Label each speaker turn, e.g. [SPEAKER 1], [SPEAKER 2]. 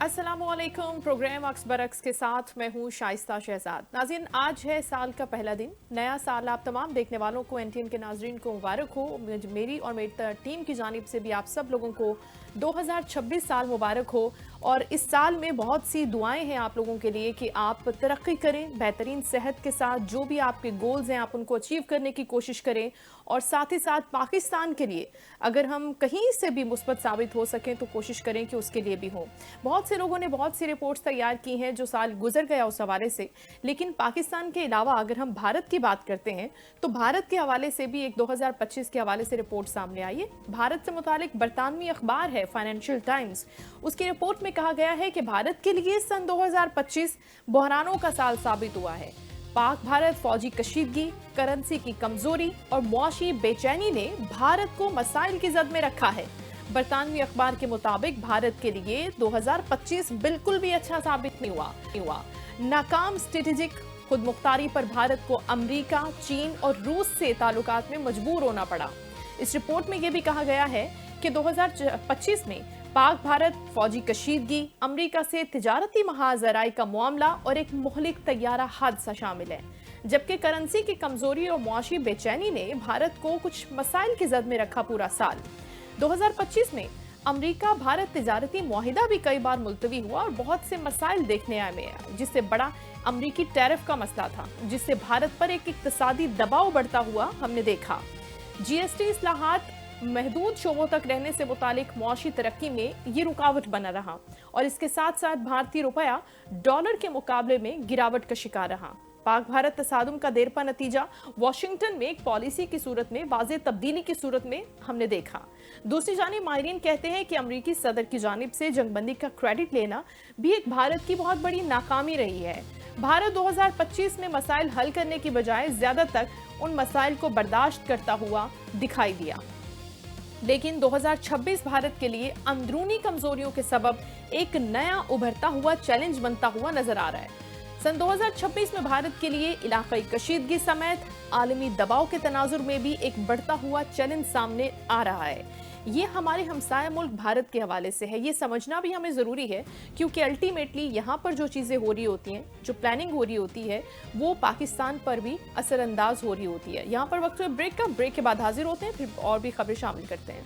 [SPEAKER 1] अस्सलामुअलैकुम। प्रोग्राम अक्स बरक्स के साथ मैं हूँ शाइस्ता शहजाद। नाज़रीन, आज है साल का पहला दिन। नया साल आप तमाम देखने वालों को, एनटीएन के नाज़रीन को मुबारक हो। मेरी और मेरी टीम की जानिब से भी आप सब लोगों को 2026 साल मुबारक हो। और इस साल में बहुत सी दुआएं हैं आप लोगों के लिए कि आप तरक्की करें, बेहतरीन सेहत के साथ जो भी आपके गोल्स हैं आप उनको अचीव करने की कोशिश करें। और साथ ही साथ पाकिस्तान के लिए अगर हम कहीं से भी मुस्बत साबित हो सकें तो कोशिश करें कि उसके लिए भी हो। बहुत से लोगों ने बहुत सी रिपोर्ट्स तैयार की हैं जो साल गुजर गया उस हवाले से, लेकिन पाकिस्तान के अलावा अगर हम भारत की बात करते हैं तो भारत के हवाले से भी एक 2025 के हवाले से रिपोर्ट सामने आई है। भारत से मुतालिक बरतानवी अखबार है फाइनेंशियल टाइम्स, उसकी रिपोर्ट में कहा गया है कि भारत के लिए सन 2025 बहरानों का साल साबित हुआ है। पाक भारत फौजी कशीदगी, करेंसी की कमजोरी और मुआशी बेचैनी ने भारत को मसाइल की जद में रखा है। बरतानवी अखबार के मुताबिक भारत के लिए 2025 बिल्कुल भी अच्छा साबित नहीं हुआ। नाकाम स्ट्रेटेजिक खुदमुख्तारी पर भारत को अमेरिका, चीन और रूस से ताल्लुकात में मजबूर होना पड़ा। इस रिपोर्ट में यह भी कहा गया है कि 2025 में पाक भारत फौजी कशीदगी, अमेरिका से तिजारती महाजराई का मामला और एक मुहलिक तैयारा हादसा शामिल है, जबकि करेंसी की कमजोरी और मुआशी बेचैनी ने भारत को कुछ मसाइल की जद में रखा। पूरा साल 2025 में अमेरिका भारत तिजारती मुआहिदा भी कई बार मुलतवी हुआ और बहुत से मसाइल देखने आए, जिससे बड़ा अमेरिकी टैरिफ का मसला था, जिससे भारत पर एक इक्तिसादी दबाव बढ़ता हुआ हमने देखा। जीएसटी इस्लाहात महदूद शोबों तक रहने से मुतालिक मुआशी तरक्की में ये रुकावट बना रहा और इसके साथ साथ भारतीय रुपया डॉलर के मुकाबले में गिरावट का शिकार रहा। पाक भारत तसादुम का देरपा नतीजा वाशिंगटन में एक पॉलिसी की सूरत में वाज़ेह तब्दीली की सूरत में हमने देखा। दूसरी जानिब माहिरीन कहते हैं कि अमरीकी सदर की जानिब से जंगबंदी का क्रेडिट लेना भी एक भारत की बहुत बड़ी नाकामी रही है। भारत 2025 में मसाइल हल करने की बजाय ज्यादातर उन मसाइल को बर्दाश्त करता हुआ दिखाई दिया। लेकिन 2026 भारत के लिए अंदरूनी कमजोरियों के सबब एक नया उभरता हुआ चैलेंज बनता हुआ नजर आ रहा है। सन 2026 में भारत के लिए इलाकाई कशीदगी समेत आलमी दबाव के तनाजुर में भी एक बढ़ता हुआ चैलेंज सामने आ रहा है। ये हमारे हमसाया मुल्क भारत के हवाले से है, ये समझना भी हमें ज़रूरी है, क्योंकि अल्टीमेटली यहाँ पर जो चीज़ें हो रही होती हैं, जो प्लानिंग हो रही होती है, वो पाकिस्तान पर भी असरअंदाज हो रही होती है। यहाँ पर वक्त ब्रेक के बाद हाजिर होते हैं, फिर और भी खबरें शामिल करते हैं।